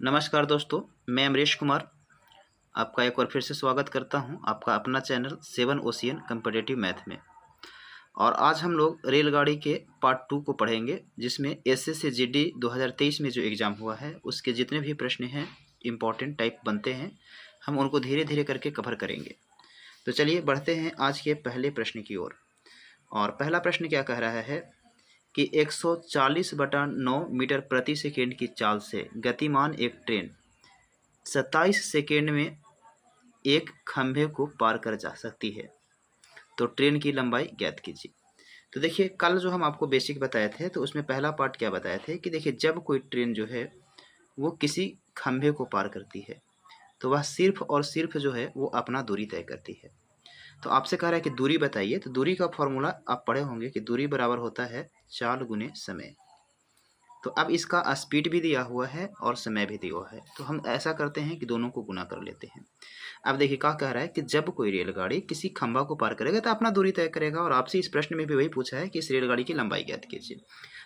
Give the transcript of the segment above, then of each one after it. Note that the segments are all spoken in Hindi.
नमस्कार दोस्तों, मैं अमरीश कुमार आपका एक बार फिर से स्वागत करता हूं आपका अपना चैनल 7 ओशियन कम्पिटिटिव मैथ में। और आज हम लोग रेलगाड़ी के पार्ट 2 को पढ़ेंगे, जिसमें एसएससी जीडी 2023 में जो एग्ज़ाम हुआ है उसके जितने भी प्रश्न हैं इम्पॉर्टेंट टाइप बनते हैं, हम उनको धीरे धीरे करके कवर करेंगे। तो चलिए बढ़ते हैं आज के पहले प्रश्न की ओर। और पहला प्रश्न क्या कह रहा है कि 140/9 मीटर प्रति सेकेंड की चाल से गतिमान एक ट्रेन 27 सेकेंड में एक खंभे को पार कर जा सकती है, तो ट्रेन की लंबाई ज्ञात कीजिए। तो देखिए, कल जो हम आपको बेसिक बताए थे तो उसमें पहला पार्ट क्या बताए थे कि देखिए, जब कोई ट्रेन जो है वो किसी खंभे को पार करती है तो वह सिर्फ और सिर्फ जो है वो अपना दूरी तय करती है। तो आपसे कह रहा है कि दूरी बताइए, तो दूरी का फॉर्मूला आप पढ़े होंगे कि दूरी बराबर होता है चाल गुने समय। तो अब इसका स्पीड भी दिया हुआ है और समय भी दिया हुआ है, तो हम ऐसा करते हैं कि दोनों को गुना कर लेते हैं। अब देखिए क्या कह रहा है कि जब कोई रेलगाड़ी किसी खंभा को पार करेगा तो अपना दूरी तय करेगा, और आपसे इस प्रश्न में भी वही पूछा है कि इस रेलगाड़ी की लंबाई ज्ञात कीजिए।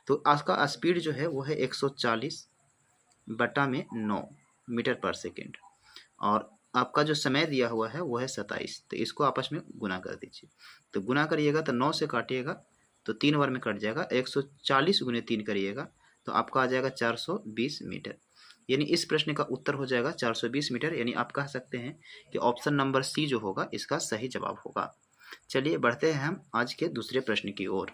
तो इसका स्पीड जो है वो है 140/9 मीटर पर सेकेंड, और आपका जो समय दिया हुआ है वो है 27। तो इसको आपस में गुना कर दीजिए। तो गुना करिएगा तो 9 से काटिएगा तो 3 बार में कट जाएगा, 140 गुने 3 करिएगा तो आपका आ जाएगा 420 मीटर। यानी इस प्रश्न का उत्तर हो जाएगा 420 मीटर। यानी आप कह सकते हैं कि ऑप्शन नंबर सी जो होगा इसका सही जवाब होगा। चलिए बढ़ते हैं हम आज के दूसरे प्रश्न की ओर।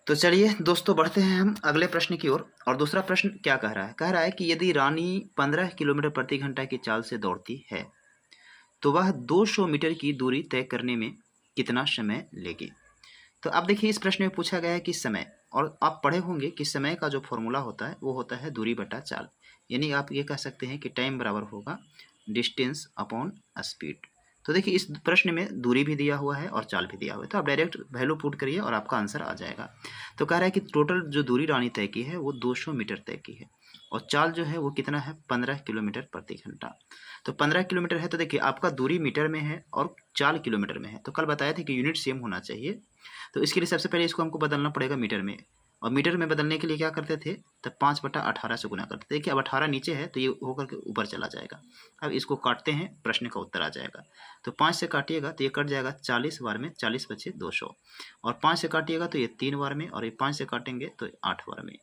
तो चलिए दोस्तों बढ़ते हैं हम अगले प्रश्न की ओर। और दूसरा प्रश्न क्या कह रहा है? कह रहा है कि यदि रानी 15 किलोमीटर प्रति घंटा की चाल से दौड़ती है तो वह 200 मीटर की दूरी तय करने में कितना समय लेगी। तो अब देखिए, इस प्रश्न में पूछा गया है कि समय, और आप पढ़े होंगे कि समय का जो फॉर्मूला होता है वो होता है दूरी बटा चाल। यानी आप ये कह सकते हैं कि टाइम बराबर होगा डिस्टेंस अपॉन स्पीड। तो देखिए, इस प्रश्न में दूरी भी दिया हुआ है और चाल भी दिया हुआ है, तो आप डायरेक्ट वैल्यू पुट करिए और आपका आंसर आ जाएगा। तो कह रहा है कि टोटल जो दूरी रानी तय की है वो 200 मीटर तय की है, और चाल जो है वो कितना है 15 किलोमीटर प्रति घंटा। तो 15 किलोमीटर है, तो देखिए आपका दूरी मीटर में है और चाल किलोमीटर में है। तो कल बताया था कि यूनिट सेम होना चाहिए, तो इसके लिए सबसे पहले इसको हमको बदलना पड़ेगा मीटर में। और मीटर में बदलने के लिए क्या करते थे, तब 5/18 से गुना करते थे। देखिए अब 18 नीचे है तो ये होकर के ऊपर चला जाएगा। अब इसको काटते हैं, प्रश्न का उत्तर आ जाएगा। तो 5 से काटिएगा तो ये कट जाएगा 40 बार में, 40 बचे 200। और 5 से काटिएगा तो ये 3 बार में, और ये 5 से काटेंगे तो 8 बार में,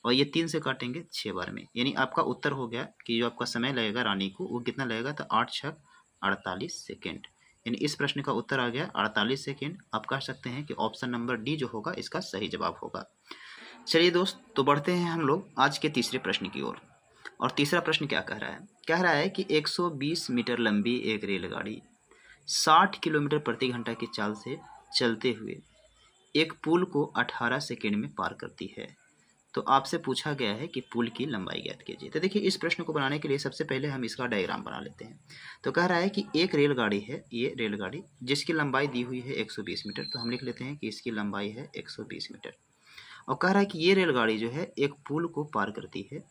और ये 3 से काटेंगे 6 बार में। यानी आपका उत्तर हो गया कि जो आपका समय लगेगा रानी को वो कितना लगेगा, तो 8×6 48 सेकेंड। यानी इस प्रश्न का उत्तर आ गया 48 सेकेंड। आप कह सकते हैं कि ऑप्शन नंबर डी जो होगा इसका सही जवाब होगा। चलिए दोस्त, तो बढ़ते हैं हम लोग आज के तीसरे प्रश्न की ओर। और तीसरा प्रश्न क्या कह रहा है? कह रहा है कि 120 मीटर लंबी एक रेलगाड़ी 60 किलोमीटर प्रति घंटा की चाल से चलते हुए एक पुल को 18 सेकेंड में पार करती है। तो आपसे पूछा गया है कि पुल की लंबाई ज्ञात कीजिए। तो देखिए, इस प्रश्न को बनाने के लिए सबसे पहले हम इसका डायग्राम बना लेते हैं। तो कह रहा है कि एक रेलगाड़ी है, ये रेलगाड़ी जिसकी लंबाई दी हुई है 120 मीटर। तो हम लिख लेते हैं कि इसकी लंबाई है 120 मीटर। और कह रहा है कि ये रेलगाड़ी जो है एक पुल को पार करती है,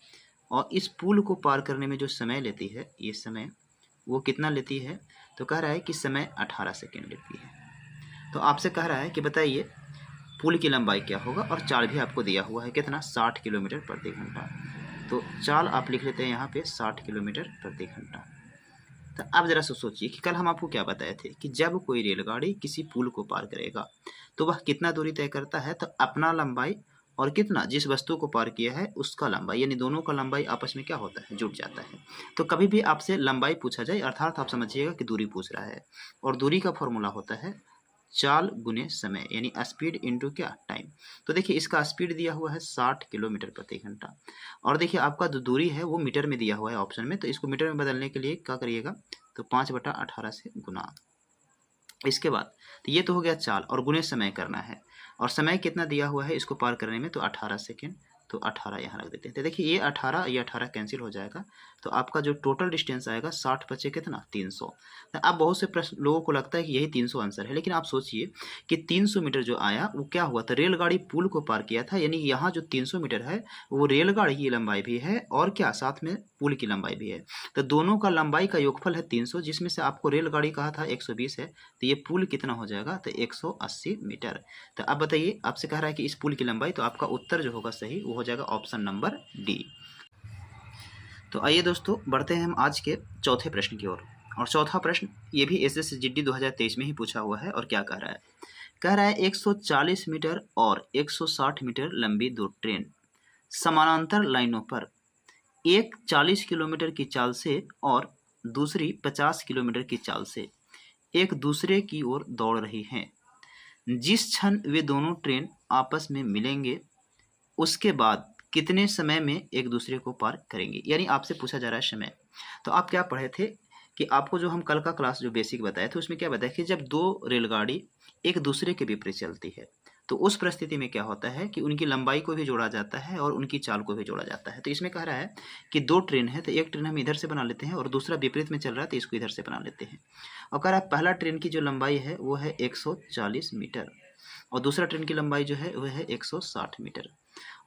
और इस पुल को पार करने में जो समय लेती है, ये समय वो कितना लेती है? तो कह रहा है कि समय 18 सेकेंड लेती है। तो आपसे कह रहा है कि बताइए पुल की लंबाई क्या होगा, और चाल भी आपको दिया हुआ है कितना, 60 किलोमीटर प्रति घंटा। तो चाल आप लिख लेते हैं यहाँ पे 60 किलोमीटर प्रति घंटा। तो अब जरा सोचिए कि कल हम आपको क्या बताए थे कि जब कोई रेलगाड़ी किसी पुल को पार करेगा तो वह कितना दूरी तय करता है, तो अपना लंबाई और कितना जिस वस्तु को पार किया है उसका लंबाई, यानी दोनों का लंबाई आपस में क्या होता है, जुड़ जाता है। तो कभी भी आपसे लंबाई पूछा जाए अर्थात आप समझिएगा कि दूरी पूछ रहा है, और दूरी का फॉर्मूला होता है चाल गुने समय, यानी स्पीड इंटू क्या, टाइम। तो देखिए इसका स्पीड दिया हुआ है 60 किलोमीटर प्रति घंटा, और देखिए आपका जो दूरी है वो मीटर में दिया हुआ है ऑप्शन में। तो इसको मीटर में बदलने के लिए क्या करिएगा, तो 5/18 से गुना। इसके बाद तो ये तो हो गया चाल, और गुने समय करना है, और समय कितना दिया हुआ है इसको पार करने में, तो 18 सेकेंड। तो 18 यहाँ रख देते हैं। तो देखिए ये 18 कैंसिल हो जाएगा, तो आपका जो टोटल डिस्टेंस आएगा 60 बचे कितना, 300। अब बहुत से प्रश्न लोगों को लगता है कि यही 300 आंसर है, लेकिन आप सोचिए कि 300 मीटर जो आया वो क्या हुआ था, रेलगाड़ी पुल को पार किया था। यानी यहाँ जो 300 मीटर है वो रेलगाड़ी की लंबाई भी है और क्या साथ में पुल की लंबाई भी है। तो दोनों का लंबाई का योगफल है 300, जिसमें से आपको रेलगाड़ी कहा था 120 है, तो ये पुल कितना हो जाएगा, तो 180 मीटर। तो अब बताइए, आपसे कह रहा है कि इस पुल की लंबाई, तो आपका उत्तर जो होगा सही वो हो जाएगा ऑप्शन नंबर डी। तो आइए दोस्तों बढ़ते हैं हम आज के चौथे प्रश्न की ओर। और चौथा प्रश्न ये भी SSGD 2023 में ही पूछा हुआ है। और क्या कह रहा है? कह रहा है 140 मीटर और 160 मीटर लंबी दो ट्रेन समानांतर लाइनों पर एक 40 किलोमीटर की चाल से और दूसरी 50 किलोमीटर की चाल से एक दूसरे की ओर दौड़ रही हैं। जिस क्षण वे दोनों ट्रेन आपस में मिलेंगे उसके बाद कितने समय में एक दूसरे को पार करेंगे? यानी आपसे पूछा जा रहा है समय। तो आप क्या पढ़े थे कि आपको जो हम कल का क्लास जो बेसिक बताए थे उसमें क्या बताया कि जब दो रेलगाड़ी एक दूसरे के विपरीत चलती है तो उस परिस्थिति में क्या होता है कि उनकी लंबाई को भी जोड़ा जाता है और उनकी चाल को भी जोड़ा जाता है। तो इसमें कह रहा है कि दो ट्रेन है तो एक ट्रेन हम इधर से बना लेते हैं और दूसरा विपरीत में चल रहा है तो इसको इधर से बना लेते हैं। और कह रहा है पहला ट्रेन की जो लंबाई है वो है 140 मीटर और दूसरा ट्रेन की लंबाई जो है वह है 160 मीटर।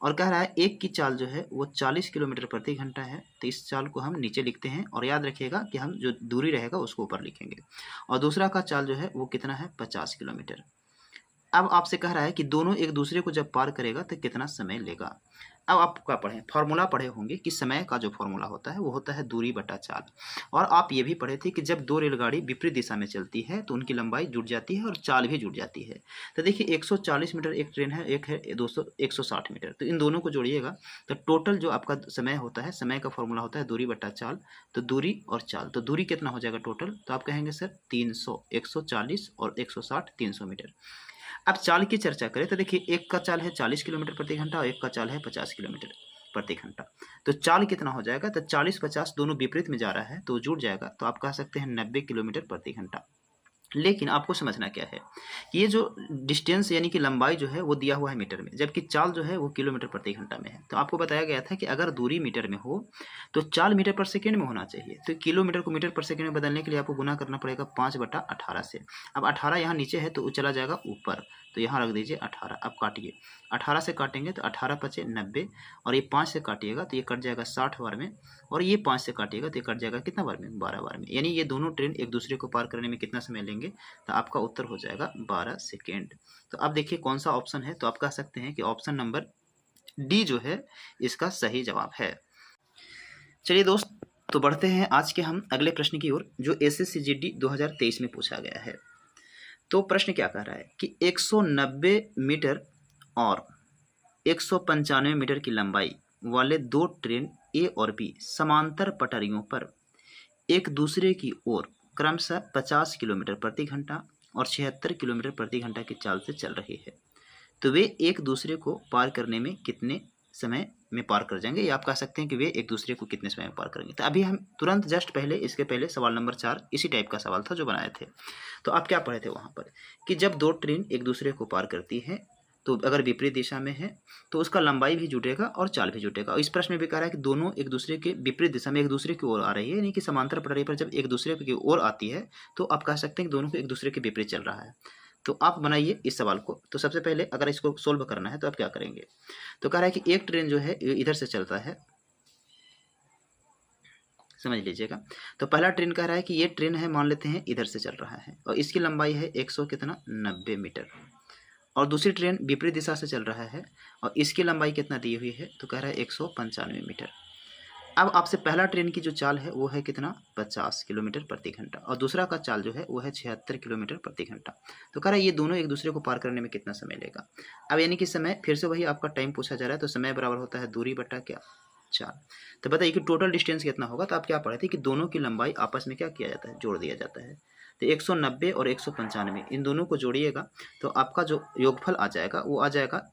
और कह रहा है एक की चाल जो है वो 40 किलोमीटर प्रति घंटा है। तो इस चाल को हम नीचे लिखते हैं और याद रखिएगा कि हम जो दूरी रहेगा उसको ऊपर लिखेंगे। और दूसरा का चाल जो है वो कितना है? 50 किलोमीटर। अब आपसे कह रहा है कि दोनों एक दूसरे को जब पार करेगा तो कितना समय लेगा। अब आप क्या पढ़ें? फॉर्मूला पढ़े होंगे कि समय का जो फॉर्मूला होता है वो होता है दूरी बटा चाल। और आप ये भी पढ़े थे कि जब दो रेलगाड़ी विपरीत दिशा में चलती है तो उनकी लंबाई जुड़ जाती है और चाल भी जुड़ जाती है। तो देखिए 140 मीटर एक ट्रेन है, एक है 160 मीटर। तो इन दोनों को जोड़िएगा तो टोटल जो आपका समय होता है, समय का फॉर्मूला होता है दूरी बटा चाल। तो दूरी और चाल, तो दूरी कितना हो जाएगा टोटल? तो आप कहेंगे सर 300, 140 और 160 300 मीटर। अब चाल की चर्चा करें तो देखिए एक का चाल है 40 किलोमीटर प्रति घंटा और एक का चाल है 50 किलोमीटर प्रति घंटा। तो चाल कितना हो जाएगा? तो 40-50 दोनों विपरीत में जा रहा है तो जुड़ जाएगा। तो आप कह सकते हैं 90 किलोमीटर प्रति घंटा। लेकिन आपको समझना क्या है कि ये जो डिस्टेंस यानी कि लंबाई जो है वो दिया हुआ है मीटर में, जबकि चाल जो है वो किलोमीटर प्रति घंटा में है। तो आपको बताया गया था कि अगर दूरी मीटर में हो तो चाल मीटर पर सेकेंड में होना चाहिए। तो किलोमीटर को मीटर पर सेकेंड में बदलने के लिए आपको गुना करना पड़ेगा 5/18 से। अब 18 यहाँ नीचे है तो वो चला जाएगा ऊपर, तो यहाँ रख दीजिए 18। अब काटिए, 18 से काटेंगे तो 18 पचे 90 और ये 5 से काटिएगा तो ये कट जाएगा 60 बार में और ये 5 से काटिएगा तो ये कट जाएगा कितना बार में? 12 बार में। यानी ये दोनों ट्रेन एक दूसरे को पार करने में कितना समय लेंगे? तो आपका उत्तर हो जाएगा 12 सेकेंड। तो अब देखिए कौन सा ऑप्शन है, तो आप कह सकते हैं कि ऑप्शन नंबर डी जो है इसका सही जवाब है। चलिए दोस्त, तो बढ़ते हैं आज के हम अगले प्रश्न की ओर जो SSCGD 2023 में पूछा गया है। तो प्रश्न क्या कह रहा है कि 190 मीटर और 195 मीटर की लंबाई वाले दो ट्रेन ए और बी समांतर पटरियों पर एक दूसरे की ओर क्रमशः 50 किलोमीटर प्रति घंटा और 76 किलोमीटर प्रति घंटा की चाल से चल रही है। तो वे एक दूसरे को पार करने में कितने समय में पार कर जाएंगे, या आप कह सकते हैं कि वे एक दूसरे को कितने समय में पार करेंगे। तो अभी हम तुरंत जस्ट पहले इसके पहले सवाल नंबर 4 इसी टाइप का सवाल था जो बनाए थे। तो आप क्या पढ़े थे वहाँ पर कि जब दो ट्रेन एक दूसरे को पार करती है तो अगर विपरीत दिशा में है तो उसका लंबाई भी जुटेगा और चाल भी जुटेगा। और इस प्रश्न में भी कह रहा है कि दोनों एक दूसरे के विपरीत दिशा में एक दूसरे की ओर आ रही है, यानी कि समांतर पटरी पर जब एक दूसरे की ओर आती है तो आप कह सकते हैं कि दोनों को एक दूसरे के विपरीत चल रहा है। तो आप बनाइए इस सवाल को। तो सबसे पहले अगर इसको सोल्व करना है तो आप क्या करेंगे? तो कह रहा है कि एक ट्रेन जो है इधर से चलता है, समझ लीजिएगा। तो पहला ट्रेन कह रहा है कि ये ट्रेन है, मान लेते हैं इधर से चल रहा है और इसकी लंबाई है 190 मीटर। और दूसरी ट्रेन विपरीत दिशा से चल रहा है और इसकी लंबाई कितना दी हुई है? तो कह रहा है 195 मीटर। अब आपसे पहला ट्रेन की जो चाल है वो है कितना? 50 किलोमीटर प्रति घंटा और दूसरा का चाल जो है वो है 76 किलोमीटर प्रति घंटा। तो कह रहा है ये दोनों एक दूसरे को पार करने में कितना समय लेगा। अब यानी कि समय फिर से वही आपका टाइम पूछा जा रहा है। तो समय बराबर होता है दूरी बटा क्या? चाल। तो बताइए कि टोटल डिस्टेंस कितना होगा। तो आप क्या पढ़े थे कि दोनों की लंबाई आपस में क्या किया जाता है? जोड़ दिया जाता है। तो 190 और 195 इन दोनों को जोड़िएगा तो आपका जो योगफल आ जाएगा वो आ जाएगा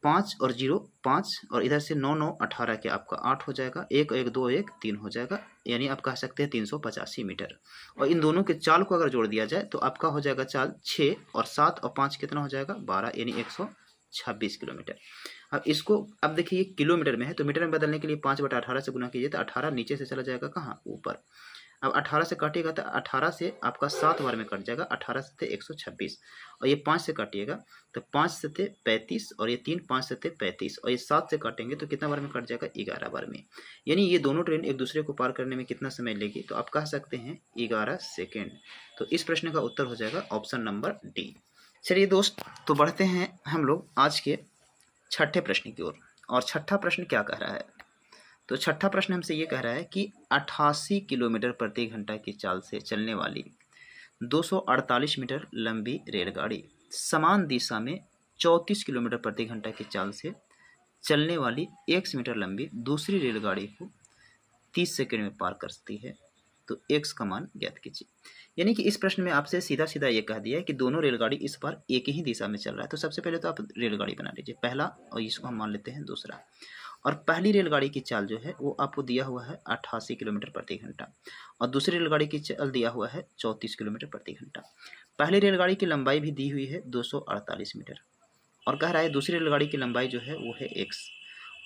5 और 0 5 और इधर से 9 9 18 के आपका 8 हो जाएगा, 1 1 2 1 3 हो जाएगा, यानी आप कह सकते हैं 385 मीटर। और इन दोनों के चाल को अगर जोड़ दिया जाए तो आपका हो जाएगा चाल 6 और 7 और 5 कितना हो जाएगा? 12, यानी 126 किलोमीटर। अब इसको अब देखिए किलोमीटर में है तो मीटर में बदलने के लिए 5/18 से गुना कीजिए तो 18 नीचे से चला जाएगा कहाँ? ऊपर। अब 18 से काटिएगा तो 18 से आपका 7 बार में कट जाएगा, 18 से 126 और ये 5 से काटिएगा तो 5 से 35 और ये 3 5 से 35 और ये 7 से काटेंगे तो कितना बार में कट जाएगा? 11 बार में। यानी ये दोनों ट्रेन एक दूसरे को पार करने में कितना समय लेगी? तो आप कह सकते हैं 11 सेकेंड। तो इस प्रश्न का उत्तर हो जाएगा ऑप्शन नंबर डी। चलिए दोस्त, तो बढ़ते हैं हम लोग आज के छठे प्रश्न की ओर। और छठा प्रश्न क्या कह रहा है? तो छठा प्रश्न हमसे ये कह रहा है कि 88 किलोमीटर प्रति घंटा की चाल से चलने वाली 248 मीटर लंबी रेलगाड़ी समान दिशा में 34 किलोमीटर प्रति घंटा की चाल से चलने वाली 1 मीटर लंबी दूसरी रेलगाड़ी को 30 सेकंड में पार कर सकती है, तो x का मान ज्ञात कीजिए। यानी कि इस प्रश्न में आपसे सीधा सीधा ये कह दिया है कि दोनों रेलगाड़ी इस बार एक ही दिशा में चल रहा है। तो सबसे पहले तो आप रेलगाड़ी बना लीजिए, पहला, और इसको हम मान लेते हैं दूसरा। और पहली रेलगाड़ी की चाल जो है वो आपको दिया हुआ है 88 किलोमीटर प्रति घंटा, और दूसरी रेलगाड़ी की चाल दिया हुआ है 34 किलोमीटर प्रति घंटा। पहली रेलगाड़ी की लंबाई भी दी हुई है 248 मीटर, और कह रहा है दूसरी रेलगाड़ी की लंबाई जो है वो है x,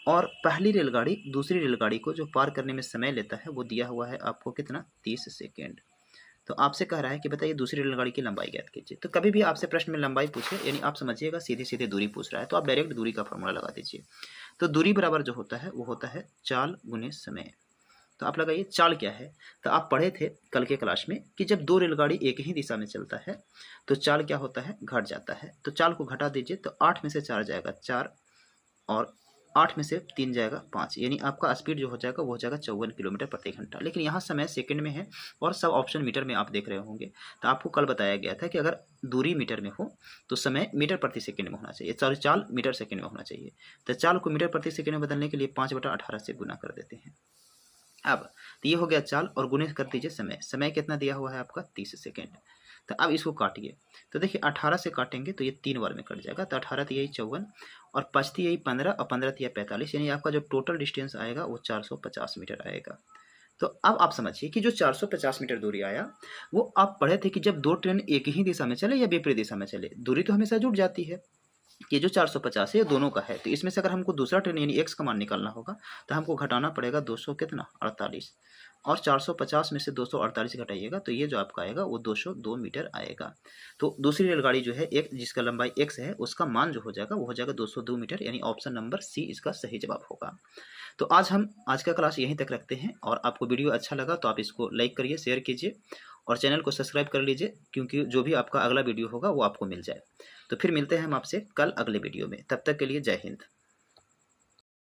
और पहली रेलगाड़ी दूसरी रेलगाड़ी को जो पार करने में समय लेता है वो दिया हुआ है आपको कितना, 30 सेकेंड। तो आपसे कह रहा है कि बताइए दूसरी रेलगाड़ी की लंबाई ज्ञात कीजिए। तो कभी भी आपसे प्रश्न में लंबाई पूछे, यानी आप समझिएगा सीधे सीधे दूरी पूछ रहा है, तो आप डायरेक्ट दूरी का फॉर्मूला लगा दीजिए। तो दूरी बराबर जो होता है वो होता है चाल गुने समय। तो आप लगाइए चाल क्या है। तो आप पढ़े थे कल के क्लास में कि जब दो रेलगाड़ी एक ही दिशा में चलता है तो चाल क्या होता है, घट जाता है। तो चाल को घटा दीजिए, तो 8 में से 4 जाएगा 4, और 8 में से 3 जाएगा 5, यानी आपका स्पीड जो हो जाएगा वो हो जाएगा 54 किलोमीटर प्रति घंटा। लेकिन यहाँ समय सेकंड में है और सब ऑप्शन मीटर में आप देख रहे होंगे। तो आपको कल बताया गया था कि अगर दूरी मीटर में हो तो समय मीटर प्रति सेकंड में होना चाहिए, सॉरी चाल मीटर सेकंड में होना चाहिए। तो चाल को मीटर प्रति सेकंड में बदलने के लिए 5/18 से गुना कर देते हैं। अब तो ये हो गया चाल, और गुने कर दीजिए समय। समय कितना दिया हुआ है आपका, 30 सेकेंड। तो अब इसको काटिए, तो देखिए 18 से काटेंगे तो ये 3 बार में कट जाएगा। तो 18 तो यही 54, और 5 यही 15, और 15 तो यह 45, यानी आपका जो टोटल डिस्टेंस आएगा वो 450 मीटर आएगा। तो अब आप समझिए कि जो 450 मीटर दूरी आया वो आप पढ़े थे कि जब दो ट्रेन एक ही दिशा में चले या विपरीत दिशा में चले, दूरी तो हमेशा जुड़ जाती है। ये जो 450 है ये दोनों का है। तो इसमें से अगर हमको दूसरा ट्रेन यानी x का मान निकालना होगा तो हमको घटाना पड़ेगा 200 कितना 48, और 450 में से 248 घटाइएगा तो ये जो आपका आएगा वो 202 मीटर आएगा। तो दूसरी रेलगाड़ी जो है एक जिसका लंबाई x है उसका मान जो हो जाएगा वो हो जाएगा 202 मीटर, यानी ऑप्शन नंबर सी इसका सही जवाब होगा। तो आज का क्लास यहीं तक रखते हैं, और आपको वीडियो अच्छा लगा तो आप इसको लाइक करिए, शेयर कीजिए, और चैनल को सब्सक्राइब कर लीजिए, क्योंकि जो भी आपका अगला वीडियो होगा वो आपको मिल जाए। तो फिर मिलते हैं हम आपसे कल अगले वीडियो में, तब तक के लिए जय हिंद।